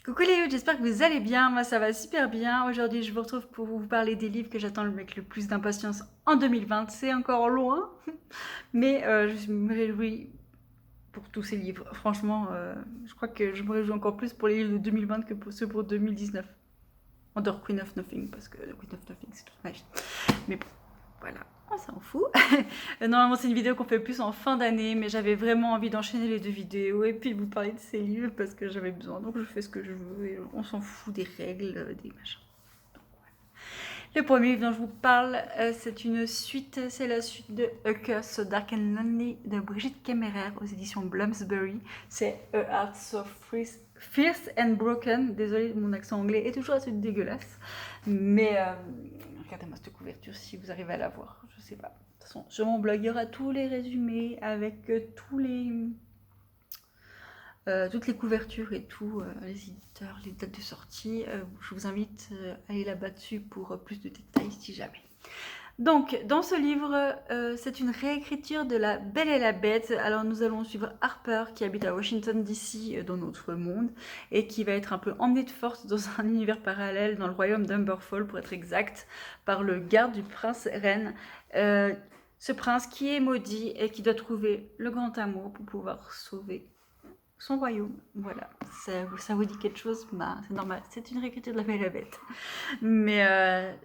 Coucou les youths, j'espère que vous allez bien, moi ça va super bien. Aujourd'hui je vous retrouve pour vous parler des livres que j'attends avec le plus d'impatience en 2020. C'est encore loin, mais je me réjouis pour tous ces livres. Franchement, je crois que je me réjouis encore plus pour les livres de 2020 que pour ceux pour 2019. En dehors Queen of Nothing, parce que Queen of Nothing c'est toute ma vie. Mais bon, voilà, on s'en fout. Normalement, c'est une vidéo qu'on fait plus en fin d'année, mais j'avais vraiment envie d'enchaîner les deux vidéos et puis de vous parler de ces livres parce que j'avais besoin. Donc, je fais ce que je veux et on s'en fout des règles, des machins. Le premier livre dont je vous parle, c'est une suite, c'est la suite de A Curse So Dark and Lonely de Brigitte Kemmerer aux éditions Bloomsbury. C'est A Heart So Fierce and Broken. Désolée, mon accent anglais est toujours assez dégueulasse, mais regardez-moi cette couverture si vous arrivez à la voir. Je sais pas. De toute façon, sur mon blog, il y aura tous les résumés avec toutes les couvertures et tout, les éditeurs, les dates de sortie. Je vous invite à aller là-bas dessus pour plus de détails si jamais. Donc, dans ce livre, c'est une réécriture de La Belle et la Bête. Alors, nous allons suivre Harper, qui habite à Washington, D.C., dans notre monde, et qui va être un peu emmené de force dans un univers parallèle, dans le royaume d'Humberfall, pour être exact, par le garde du prince Ren. Ce prince qui est maudit et qui doit trouver le grand amour pour pouvoir sauver son royaume. Voilà, ça vous dit quelque chose? Bah, c'est normal, c'est une réécriture de La Belle et la Bête. Mais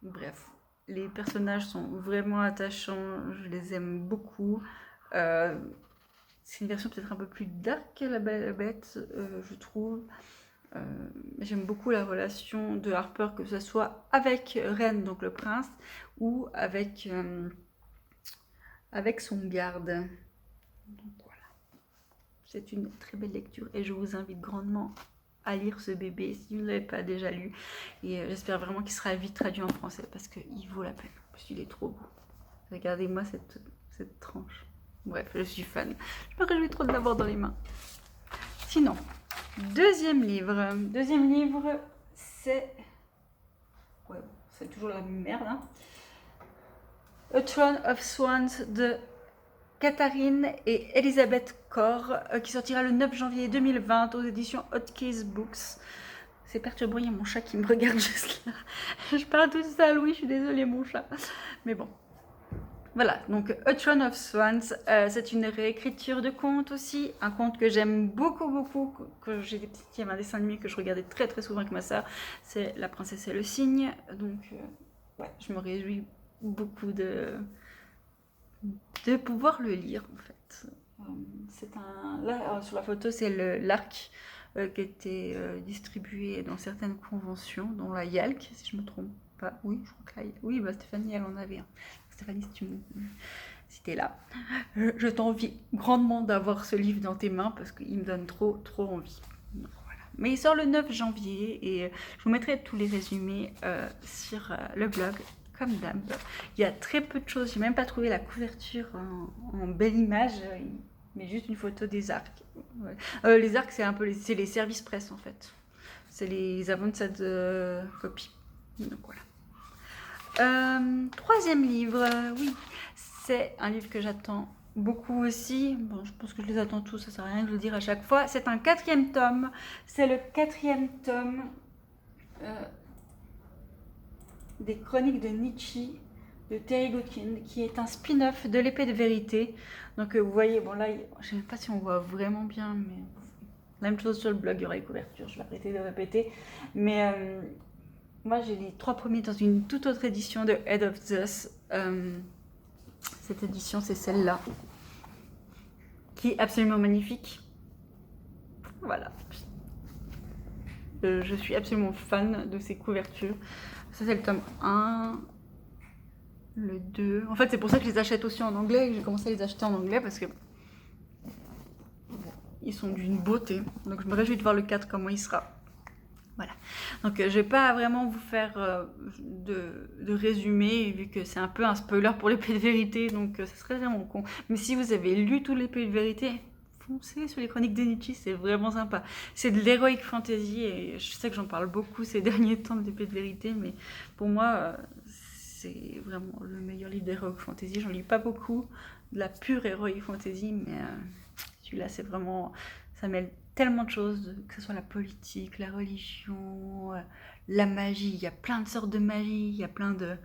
bref, les personnages sont vraiment attachants, je les aime beaucoup. Euh, c'est une version peut-être un peu plus dark que La Belle et la Bête, je trouve. J'aime beaucoup la relation de Harper, que ce soit avec Ren, donc le prince, ou avec son garde. Donc voilà. C'est une très belle lecture et je vous invite grandement à lire ce bébé si vous ne l'avez pas déjà lu. Et j'espère vraiment qu'il sera vite traduit en français parce qu'il vaut la peine. Parce qu'il est trop beau. Regardez-moi cette tranche. Bref, je suis fan. Je me réjouis trop de l'avoir dans les mains. Sinon, deuxième livre. Deuxième livre, c'est... Ouais, c'est toujours la même merde. Hein. A Throne of Swans de Catherine et Elisabeth Corr, qui sortira le 9 janvier 2020 aux éditions Hotcase Books. C'est perturbant, il y a mon chat qui me regarde juste là. Je parle toute seule, oui, je suis désolée mon chat. Mais bon. Voilà, donc A Throne of Swans, c'est une réécriture de conte aussi, un conte que j'aime beaucoup, beaucoup, que j'ai des petits, il y avait un dessin animé que je regardais très très souvent avec ma soeur, c'est La Princesse et le Cygne, donc ouais, je me réjouis beaucoup de pouvoir le lire en fait. C'est un... Là, sur la photo, c'est l'arc qui a été distribué dans certaines conventions, dont la YALC, si je me trompe pas. Oui, je crois que la... Oui, bah, Stéphanie, elle en avait un. Stéphanie, si t'es là, je t'envie grandement d'avoir ce livre dans tes mains parce qu'il me donne trop, trop envie. Donc, voilà. Mais il sort le 9 janvier et je vous mettrai tous les résumés sur le blog comme d'hab. Il y a très peu de choses, j'ai même pas trouvé la couverture en belle image, mais juste une photo des arcs. Ouais. Les arcs, c'est un peu c'est les services presse en fait. C'est les avanced copies. Donc voilà. Troisième livre, oui, c'est un livre que j'attends beaucoup aussi. Bon, je pense que je les attends tous, ça sert à rien de le dire à chaque fois. C'est un quatrième tome. C'est le quatrième tome des Chroniques de Nietzsche de Terry Godkin, qui est un spin-off de l'Épée de Vérité. Donc vous voyez, bon là, je sais pas si on voit vraiment bien, mais la même chose sur le blog, il y aura les couvertures, je vais arrêter de répéter. Mais moi, j'ai les 3 premiers dans une toute autre édition de Head of Zeus. Cette édition, c'est celle-là, qui est absolument magnifique. Voilà. Je suis absolument fan de ces couvertures. Ça, c'est le tome 1, le 2. En fait, c'est pour ça que je les achète aussi en anglais. J'ai commencé à les acheter en anglais parce que ils sont d'une beauté. Donc, je me réjouis de voir le 4, comment il sera. Voilà. Donc, je vais pas vraiment vous faire de résumé, vu que c'est un peu un spoiler pour l'épée de vérité. Donc, ça serait vraiment con. Mais si vous avez lu tout l'épée de vérité, foncez sur les chroniques de Nietzsche, c'est vraiment sympa. C'est de l'heroic fantasy et je sais que j'en parle beaucoup ces derniers temps de l'épée de vérité, mais pour moi, c'est vraiment le meilleur livre d'heroic fantasy. J'en lis pas beaucoup de la pure heroic fantasy, mais celui-là, c'est vraiment... Ça mêle tellement de choses, que ce soit la politique, la religion, la magie. Il y a plein de sortes de magie, il y a plein de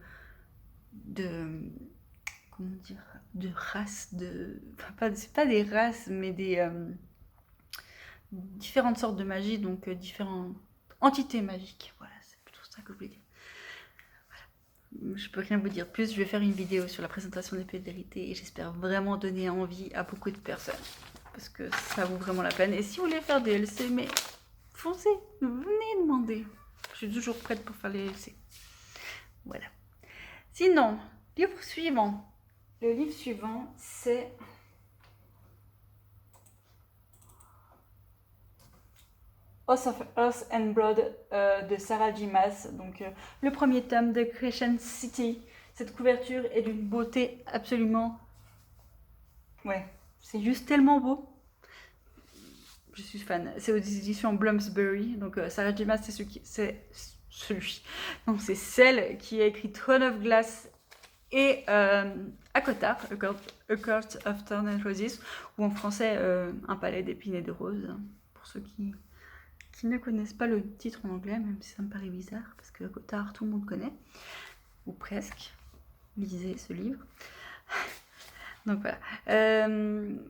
comment dire, de races, c'est pas des races, mais des différentes sortes de magie, donc différentes entités magiques. Voilà, c'est plutôt ça que je voulais dire. Je peux rien vous dire plus, je vais faire une vidéo sur la présentation des Pets de vérité et j'espère vraiment donner envie à beaucoup de personnes. Parce que ça vaut vraiment la peine. Et si vous voulez faire des LC, mais foncez, venez demander. Je suis toujours prête pour faire les LC. Voilà. Sinon, livre suivant. Le livre suivant, c'est House of Earth and Blood de Sarah J. Maas. Donc, le premier tome de Crescent City. Cette couverture est d'une beauté absolument... Ouais, c'est juste tellement beau. Je suis fan. C'est aux éditions Bloomsbury. Donc, Sarah J. Maas, c'est celui. Donc, c'est celle qui a écrit Throne of Glass et Acotar, A Court of Thorns and Roses, ou en français, Un palais d'épines et de roses, pour ceux qui ne connaissent pas le titre en anglais, même si ça me paraît bizarre, parce que Acotar, tout le monde connaît, ou presque. Lisez ce livre. Donc voilà.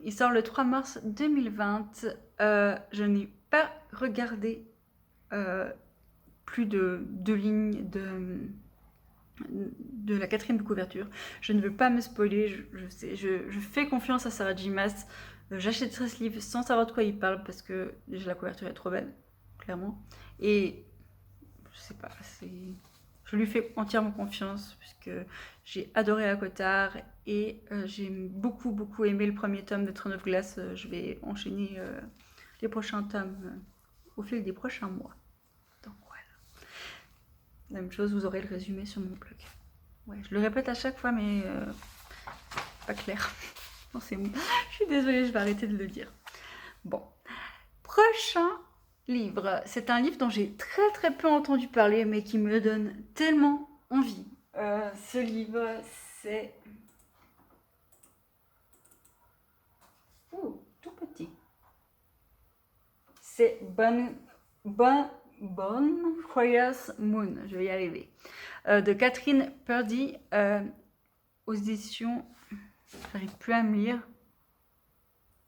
Il sort le 3 mars 2020. Je n'ai pas regardé plus de 2 lignes de la 4e de couverture. Je ne veux pas me spoiler, je fais confiance à Sarah J. Maas. J'achèterai ce livre sans savoir de quoi il parle parce que déjà la couverture est trop belle, clairement. Et je sais pas, je lui fais entièrement confiance puisque j'ai adoré Acotar et j'ai beaucoup aimé le premier tome de Throne of Glass. Je vais enchaîner les prochains tomes au fil des prochains mois. Donc voilà. La même chose, vous aurez le résumé sur mon blog. Ouais, je le répète à chaque fois, mais pas clair. Non, c'est bon. Je suis désolée, je vais arrêter de le dire. Bon. Prochain livre. C'est un livre dont j'ai très peu entendu parler, mais qui me donne tellement envie. Ce livre, c'est... tout petit. C'est Bonecrier's Moon, je vais y arriver, de Catherine Purdy, aux éditions, j'arrive plus à me lire,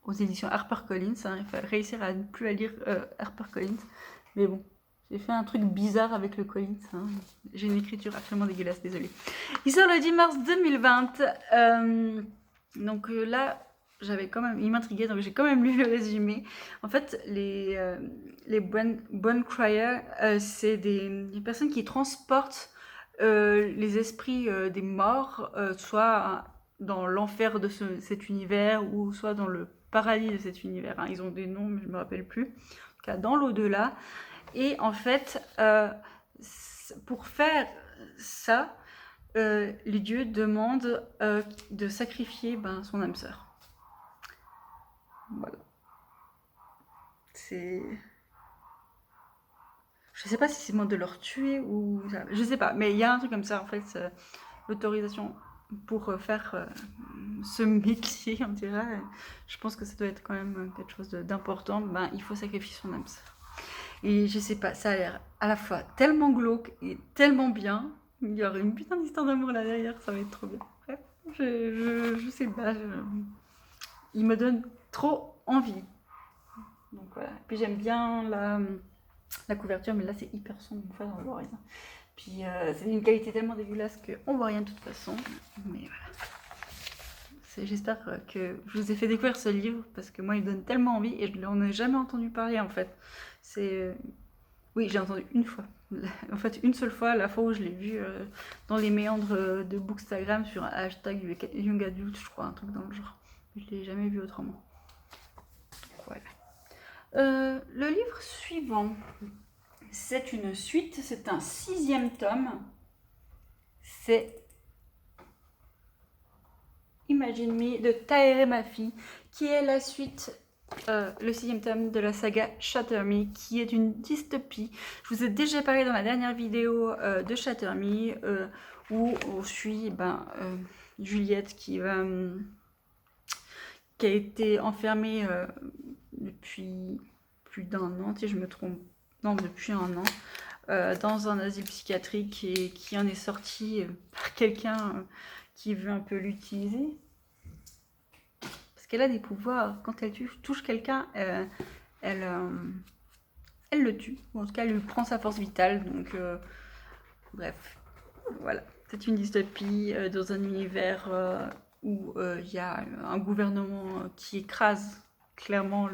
aux éditions HarperCollins, hein, il faut réussir à ne plus à lire HarperCollins, mais bon, j'ai fait un truc bizarre avec le Collins, hein. J'ai une écriture absolument dégueulasse, désolée. Il sort le 10 mars 2020, donc là... il m'intriguait, donc j'ai quand même lu le résumé. En fait, les Bonecrier, c'est des personnes qui transportent les esprits des morts, soit dans l'enfer de cet univers, ou soit dans le paradis de cet univers. Hein. Ils ont des noms, mais je ne me rappelle plus. En tout cas, dans l'au-delà. Et en fait, pour faire ça, les dieux demandent de sacrifier son âme sœur. Voilà. C'est... Je sais pas si c'est moi de leur tuer ou... Je sais pas, mais il y a un truc comme ça, en fait, l'autorisation pour faire ce métier, on dirait. Je pense que ça doit être quand même quelque chose d'important. Il faut sacrifier son âme sœur. Et je sais pas, ça a l'air à la fois tellement glauque et tellement bien. Il y aura une putain d'histoire d'amour là derrière, ça va être trop bien. Bref, je sais pas, il me donne trop envie. Donc voilà. Puis j'aime bien la couverture, mais là c'est hyper sombre, on voit rien. Puis c'est d'une qualité tellement dégueulasse qu'on voit rien de toute façon. Mais voilà. J'espère que je vous ai fait découvrir ce livre parce que moi il donne tellement envie et je n'en ai jamais entendu parler en fait. Oui, j'ai entendu une fois. En fait, une seule fois, la fois où je l'ai vu dans les méandres de Bookstagram sur un hashtag Young Adult, je crois, un truc dans le genre. Je ne l'ai jamais vu autrement. Voilà. Le livre suivant, c'est une suite, c'est un 6e tome. C'est Imagine Me de Tahereh Mafi, qui est la suite, le 6e tome de la saga Shatter Me, qui est une dystopie. Je vous ai déjà parlé dans ma dernière vidéo de Shatter Me, où on suit Juliette qui a été enfermée depuis plus d'un an, si je me trompe, non, depuis un an, dans un asile psychiatrique et qui en est sorti par quelqu'un qui veut un peu l'utiliser. Parce qu'elle a des pouvoirs. Quand elle touche quelqu'un, elle le tue. Ou en tout cas, elle lui prend sa force vitale. Donc, bref, voilà. C'est une dystopie dans un univers où il y a un gouvernement qui écrase clairement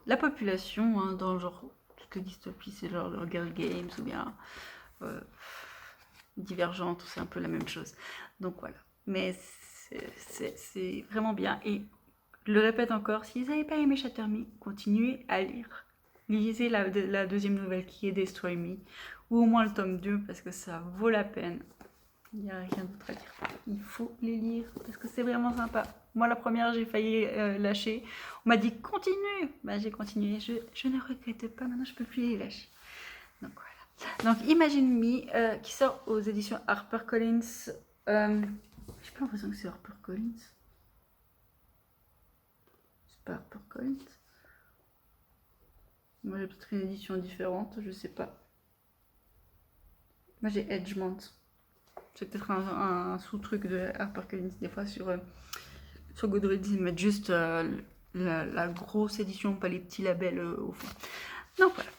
la population, hein, dans le genre, toutes les dystopies, c'est genre le Girl Games ou bien Divergente, c'est un peu la même chose. Donc voilà. Mais c'est vraiment bien. Et je le répète encore, si vous n'avez pas aimé Shatter Me, continuez à lire. Lisez la deuxième nouvelle qui est Destroy Me, ou au moins le tome 2, parce que ça vaut la peine. Il n'y a rien d'autre à dire. Il faut les lire, parce que c'est vraiment sympa. Moi, la première, j'ai failli lâcher. On m'a dit « Continue !» Bah, j'ai continué. Je ne regrette pas, maintenant je ne peux plus les lâcher. Donc voilà. Donc Imagine Me, qui sort aux éditions HarperCollins. J'ai pas l'impression que c'est HarperCollins. C'est pas HarperCollins. Moi j'ai peut-être une édition différente, je sais pas. Moi j'ai Edgemont. C'est peut-être un sous-truc de HarperCollins. Des fois sur Goodreads, ils mettent juste la grosse édition, pas les petits labels au fond. Donc voilà.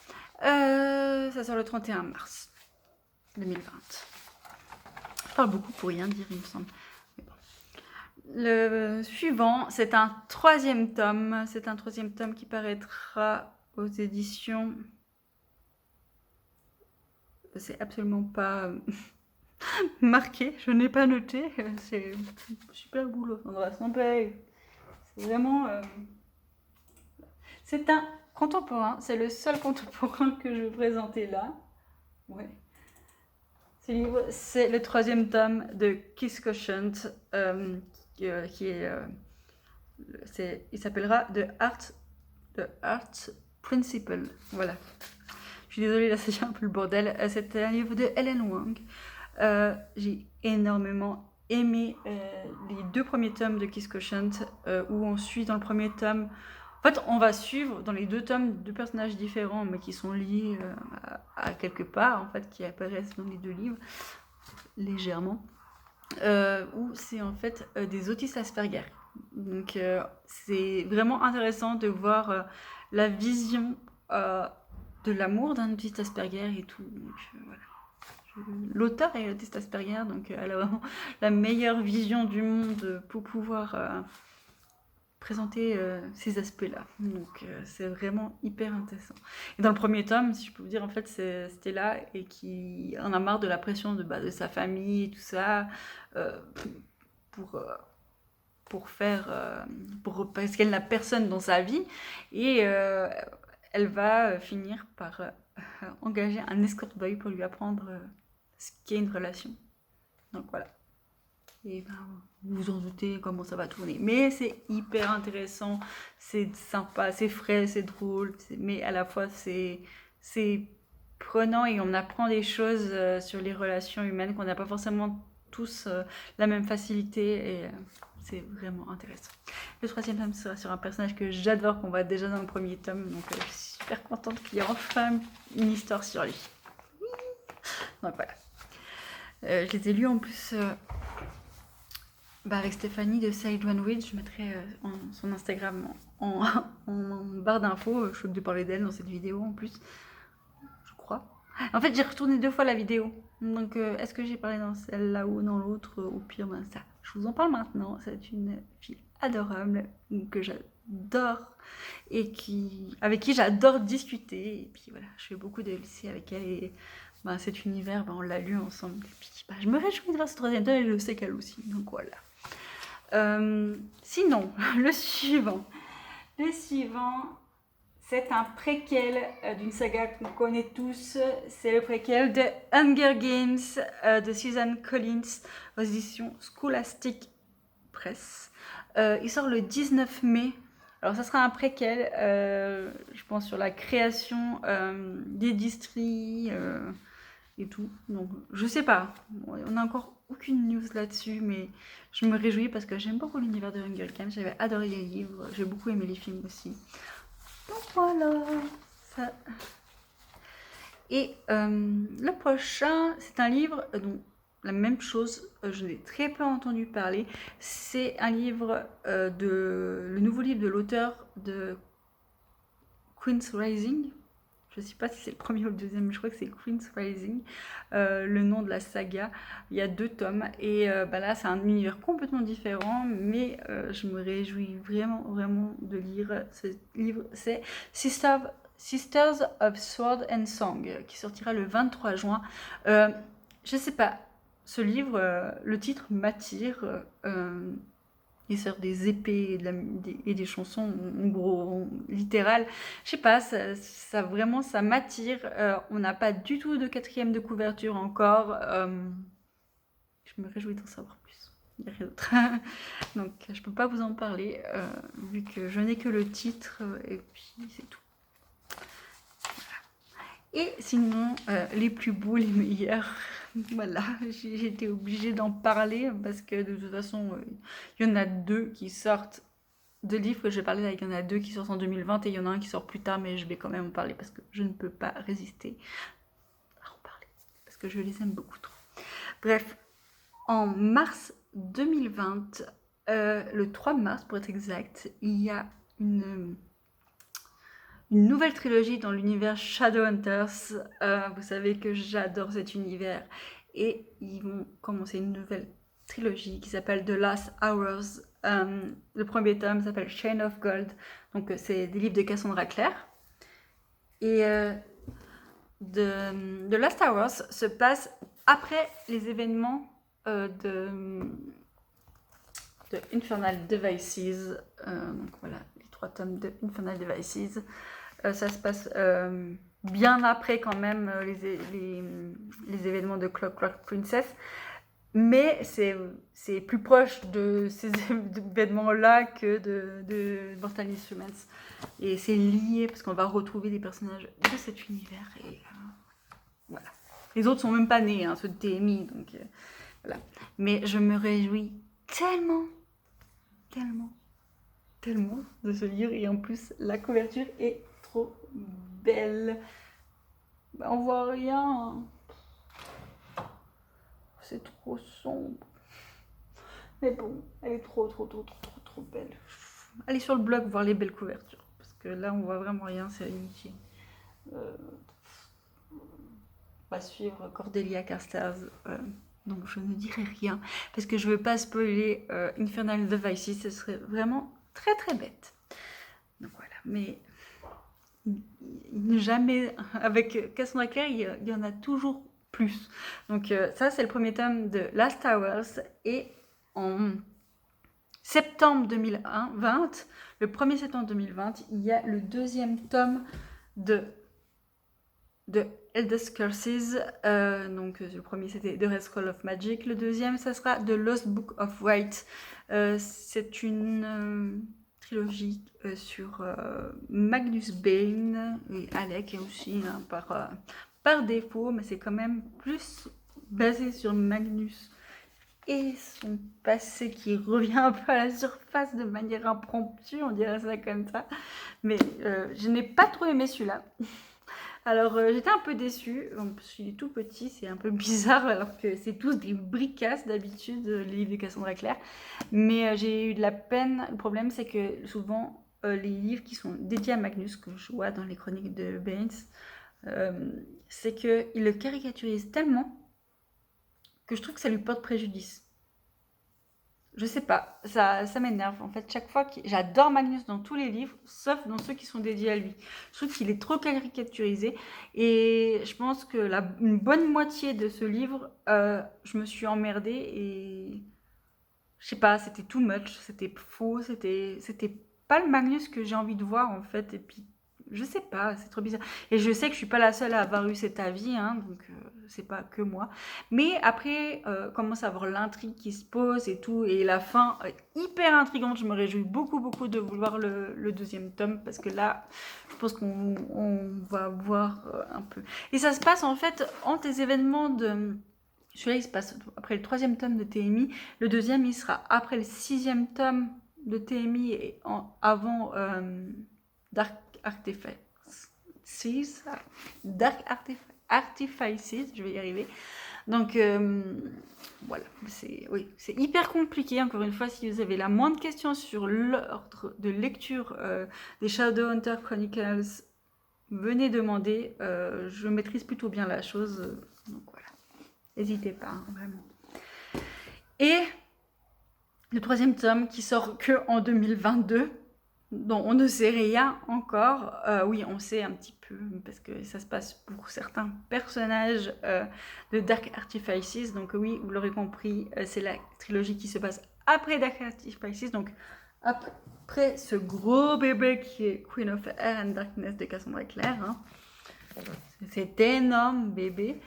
Ça sort le 31 mars 2020. Je parle beaucoup pour rien dire, il me semble. Mais bon. Le suivant, c'est un troisième tome. C'est un troisième tome qui paraîtra aux éditions. C'est absolument pas marqué, je n'ai pas noté. C'est super boulot, Sandra, sans pareil. C'est vraiment. C'est un contemporain, c'est le seul contemporain que je vais présenter là. Ouais. Ce livre, c'est le troisième tome de Kiss Quotient, qui est, il s'appellera The Art Principle. Voilà. Je suis désolée, là c'est un peu le bordel. C'est un livre de Ellen Wang. J'ai énormément aimé les deux premiers tomes de Kiss Quotient, où on suit dans le premier tome. En fait, on va suivre dans les deux tomes deux personnages différents, mais qui sont liés à quelque part, en fait, qui apparaissent dans les deux livres, légèrement, où c'est en fait des autistes Asperger. Donc, c'est vraiment intéressant de voir la vision de l'amour d'un autiste Asperger et tout. Donc, voilà. L'auteur est autiste Asperger, donc elle a vraiment la meilleure vision du monde pour pouvoir présenter ces aspects-là. Donc c'est vraiment hyper intéressant. Et dans le premier tome, si je peux vous dire, en fait, c'était là et qui en a marre de la pression de sa famille et tout ça, parce qu'elle n'a personne dans sa vie, et elle va finir par engager un escort boy pour lui apprendre ce qu'est une relation. Donc voilà. Et ben, vous vous en doutez comment ça va tourner. Mais c'est hyper intéressant, c'est sympa, c'est frais, c'est drôle, mais à la fois c'est prenant et on apprend des choses sur les relations humaines qu'on n'a pas forcément tous la même facilité, et c'est vraiment intéressant. Le troisième tome sera sur un personnage que j'adore, qu'on voit déjà dans le premier tome, donc je suis super contente qu'il y ait enfin une histoire sur lui. Donc voilà. Je les ai lus en plus avec Stéphanie de Sage One Witch. Je mettrai son Instagram en barre d'infos. Je suis de parler d'elle dans cette vidéo en plus, je crois. En fait, j'ai retourné 2 fois la vidéo. Donc, est-ce que j'ai parlé dans celle-là ou dans l'autre? Au pire, ben ça, je vous en parle maintenant. C'est une fille adorable que j'adore et avec qui j'adore discuter. Et puis voilà, je fais beaucoup de lycée avec elle, et ben, cet univers, ben, on l'a lu ensemble. Et puis, ben, je me réjouis de voir ce troisième tome, et je sais qu'elle aussi. Donc voilà. Sinon, le suivant, c'est un préquel d'une saga qu'on connaît tous. C'est le préquel de Hunger Games de Susan Collins aux éditions Scholastic Press. Il sort le 19 mai. Alors ça sera un préquel, je pense, sur la création des distries et tout. Donc je sais pas, on n'a encore aucune news là-dessus, mais je me réjouis parce que j'aime beaucoup l'univers de Hunger Games. J'avais adoré les livres, j'ai beaucoup aimé les films aussi. Voilà. Ça. Et le prochain, c'est un livre dont la même chose, je n'ai très peu entendu parler. C'est un livre le nouveau livre de l'auteur de Queen's Rising. Je ne sais pas si c'est le premier ou le deuxième, mais je crois que c'est Queen's Rising, le nom de la saga. Il y a 2 tomes et là c'est un univers complètement différent, mais je me réjouis vraiment de lire ce livre. C'est Sisters of Sword and Song qui sortira le 23 juin. Je sais pas, ce livre, le titre m'attire. Il sort des épées et des chansons en gros littérales. Je sais pas, ça vraiment ça m'attire. On n'a pas du tout de 4e de couverture encore. Je me réjouis d'en savoir plus. Il n'y a rien d'autre. Donc je peux pas vous en parler vu que je n'ai que le titre et puis c'est tout. Et sinon, les plus beaux, les meilleurs, voilà, j'ai été obligée d'en parler parce que de toute façon, il y en a 2 qui sortent, 2 livres que je vais parler là, il y en a 2 qui sortent en 2020 et il y en a un qui sort plus tard, mais je vais quand même en parler parce que je ne peux pas résister à en parler, parce que je les aime beaucoup trop. Bref, en mars 2020, le 3 mars pour être exact, il y a une nouvelle trilogie dans l'univers Shadowhunters. Vous savez que j'adore cet univers. Et ils vont commencer une nouvelle trilogie qui s'appelle The Last Hours. Le premier tome s'appelle Chain of Gold. Donc c'est des livres de Cassandra Clare. Et The Last Hours se passe après les événements de Infernal Devices. Donc voilà, les 3 tomes de Infernal Devices. Ça se passe bien après quand même les événements de Clockwork Princess. Mais c'est plus proche de ces événements-là que de Mortal Instruments. Et c'est lié parce qu'on va retrouver des personnages de cet univers. Et voilà. Les autres sont même pas nés, hein, ceux de TMI. Donc voilà. Mais je me réjouis tellement de ce livre. Et en plus, la couverture est trop belle. On voit rien. C'est trop sombre. Mais bon, elle est trop belle. Allez sur le blog voir les belles couvertures. Parce que là, on voit vraiment rien, c'est inutile. On va suivre Cordelia Carstairs. Donc je ne dirai rien. Parce que je veux pas spoiler Infernal Devices. Ce serait vraiment très bête. Donc voilà. Mais jamais, avec Cassandra Clare, il y en a toujours plus. Donc ça, c'est le premier tome de Last Hours. Et en septembre 2020, le 1er septembre 2020, il y a le 2e tome de Eldest Curses. Donc le premier, c'était The Red Scroll of Magic. Le 2e, ça sera The Lost Book of White. C'est une trilogie sur Magnus Bane et Alec aussi, hein, par défaut, mais c'est quand même plus basé sur Magnus et son passé qui revient un peu à la surface de manière impromptue, on dirait ça comme ça. Mais je n'ai pas trop aimé celui-là. Alors j'étais un peu déçue, en plus il est tout petit, c'est un peu bizarre alors que c'est tous des bricasses d'habitude, les livres de Cassandra Clare. Mais j'ai eu de la peine, le problème c'est que souvent les livres qui sont dédiés à Magnus, que je vois dans les chroniques de Baines, c'est qu'ils le caricaturisent tellement que je trouve que ça lui porte préjudice. Je sais pas, ça m'énerve. En fait, chaque fois, j'adore Magnus dans tous les livres, sauf dans ceux qui sont dédiés à lui. Je trouve qu'il est trop caricaturisé. Et je pense que une bonne moitié de ce livre, je me suis emmerdée et... Je sais pas, c'était too much, c'était faux, c'était pas le Magnus que j'ai envie de voir, en fait. Et puis, je sais pas, c'est trop bizarre. Et je sais que je suis pas la seule à avoir eu cet avis, hein, donc c'est pas que moi. Mais après, commence à avoir l'intrigue qui se pose et tout, et la fin hyper intrigante. Je me réjouis beaucoup de vouloir le 2e tome, parce que là, je pense qu'on va voir un peu. Et ça se passe en fait entre les événements de... Celui-là, il se passe après le 3e tome de TMI. Le 2e, il sera après le 6e tome de TMI et avant Dark Artifices, je vais y arriver. Donc voilà, c'est hyper compliqué. Encore une fois, si vous avez la moindre question sur l'ordre de lecture des Shadowhunter Chronicles, venez demander. Je maîtrise plutôt bien la chose. Donc voilà, n'hésitez pas, hein, vraiment. Et le troisième tome qui sort que en 2022, dont on ne sait rien encore. Oui, on sait un petit peu, parce que ça se passe pour certains personnages de Dark Artifices. Donc oui, vous l'aurez compris, c'est la trilogie qui se passe après Dark Artifices, donc après ce gros bébé qui est Queen of Air and Darkness de Cassandra Clare. Hein. Cet énorme bébé.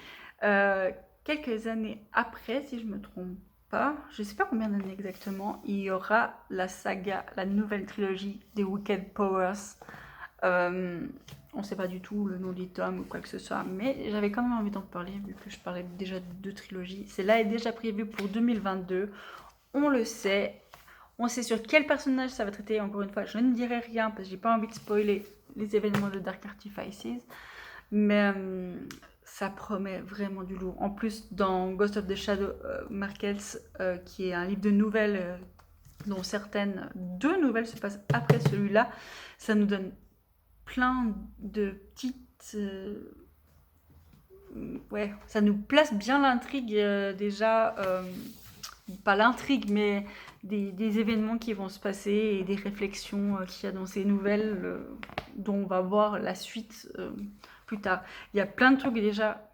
Quelques années après, si je me trompe pas, je sais pas combien d'années exactement, il y aura la saga, la nouvelle trilogie des Wicked Powers. On sait pas du tout le nom des tomes ou quoi que ce soit, mais j'avais quand même envie d'en parler vu que je parlais déjà de 2 trilogies. Celle-là est déjà prévue pour 2022, on le sait. On sait sur quel personnage ça va traiter. Encore une fois, je ne dirai rien parce que j'ai pas envie de spoiler les événements de Dark Artifices, mais ça promet vraiment du lourd. En plus, dans Ghost of the Shadow Markels, qui est un livre de nouvelles, dont certaines 2 nouvelles se passent après celui-là, ça nous donne plein de petites... ouais, ça nous place bien l'intrigue déjà, pas l'intrigue, mais des événements qui vont se passer et des réflexions qu'il y a dans ces nouvelles dont on va voir la suite plus tard. Il y a plein de trucs déjà.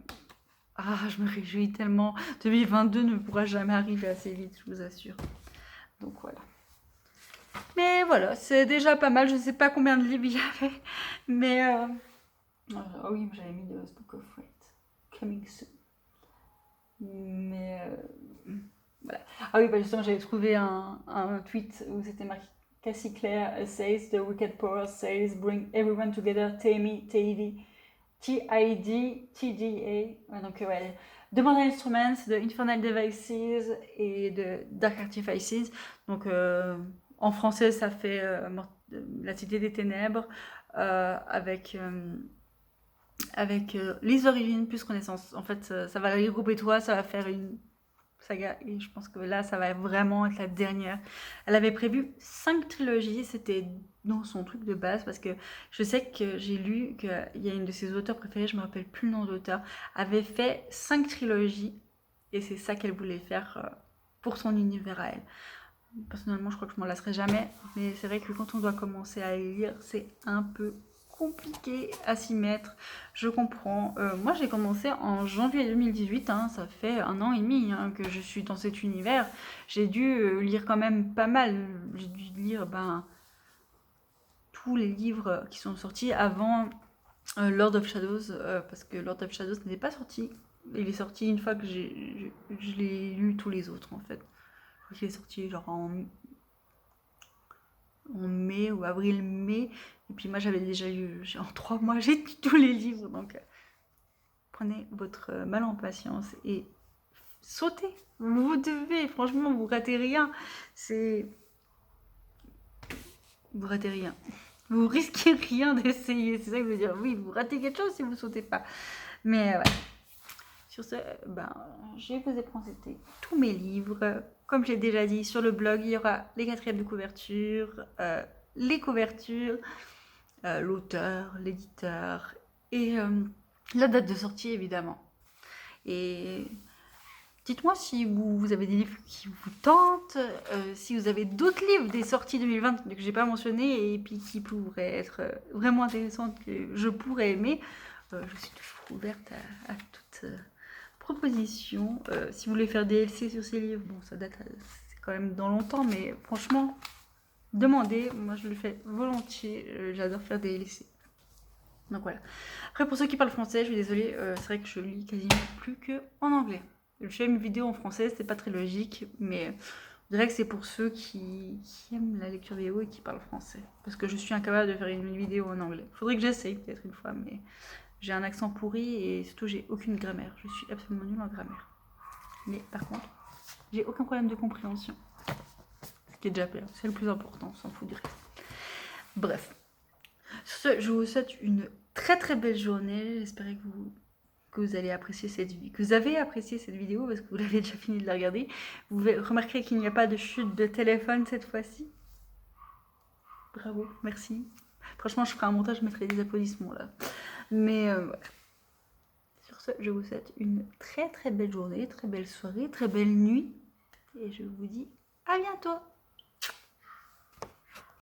Ah, je me réjouis tellement. 2022 ne pourra jamais arriver assez vite, je vous assure. Donc voilà. Mais voilà, c'est déjà pas mal. Je ne sais pas combien de livres il y avait. Mais ah oui, j'avais mis The Book of Fate. Coming soon. Mais voilà. Ah oui, bah justement, j'avais trouvé un tweet où c'était marqué Cassie Clare says the Wicked Powers says bring everyone together, Tammy, Tavy, TID, TDA. Donc ouais, The Modern Instruments, de Infernal Devices et de Dark Artifices. Donc en français, ça fait La Cité des Ténèbres avec les origines plus connaissances. En fait, ça va regrouper toi, ça va faire une saga et je pense que là, ça va vraiment être la dernière. Elle avait prévu 5 trilogies, c'était dans son truc de base parce que je sais que j'ai lu qu'il y a une de ses auteurs préférées, je me rappelle plus le nom de l'auteur, avait fait 5 trilogies et c'est ça qu'elle voulait faire pour son univers à elle. Personnellement, je crois que je m'en lasserai jamais, mais c'est vrai que quand on doit commencer à lire, c'est un peu compliqué à s'y mettre, je comprends. Moi, j'ai commencé en janvier 2018, hein, ça fait 1 an et demi hein, que je suis dans cet univers. J'ai dû lire quand même pas mal. J'ai dû lire tous les livres qui sont sortis avant Lord of Shadows, parce que Lord of Shadows n'était pas sorti. Il est sorti une fois que je l'ai lu tous les autres, en fait. Je crois qu'il est sorti genre en mai ou avril-mai. Et puis moi, j'avais déjà lu, en 3 mois, j'ai lu tous les livres. Donc, prenez votre mal en patience et sautez. Vous devez, franchement, vous ratez rien. Vous ratez rien. Vous risquez rien d'essayer. C'est ça que je veux dire. Oui, vous ratez quelque chose si vous sautez pas. Mais ouais. Sur ce, je vous ai présenté tous mes livres. Comme j'ai déjà dit, sur le blog, il y aura les 4/4 de couverture, les couvertures, l'auteur, l'éditeur et la date de sortie, évidemment. Et dites-moi si vous avez des livres qui vous tentent, si vous avez d'autres livres des sorties 2020 que j'ai pas mentionné et puis qui pourraient être vraiment intéressantes, que je pourrais aimer. Je suis toujours ouverte à toute proposition. Si vous voulez faire des DLC sur ces livres, bon, ça date, c'est quand même dans longtemps, mais franchement, demandez. Moi, je le fais volontiers. J'adore faire des DLC. Donc voilà. Après, pour ceux qui parlent français, je suis désolée, c'est vrai que je lis quasiment plus qu'en anglais. Je fais une vidéo en français, c'est pas très logique, mais je dirais que c'est pour ceux qui aiment la lecture vidéo et qui parlent français. Parce que je suis incapable de faire une vidéo en anglais. Faudrait que j'essaye peut-être une fois, mais j'ai un accent pourri et surtout j'ai aucune grammaire. Je suis absolument nulle en grammaire. Mais par contre, j'ai aucun problème de compréhension. Ce qui est déjà bien, c'est le plus important, on s'en fout du reste. Bref. Sur ce, je vous souhaite une très très belle journée. J'espère que vous allez apprécier cette vidéo, que vous avez apprécié cette vidéo parce que vous l'avez déjà fini de la regarder. Vous remarquerez qu'il n'y a pas de chute de téléphone cette fois-ci. Bravo, merci. Franchement, je ferai un montage, je mettrai des applaudissements là. Mais voilà. Sur ce, je vous souhaite une très très belle journée, très belle soirée, très belle nuit. Et je vous dis à bientôt.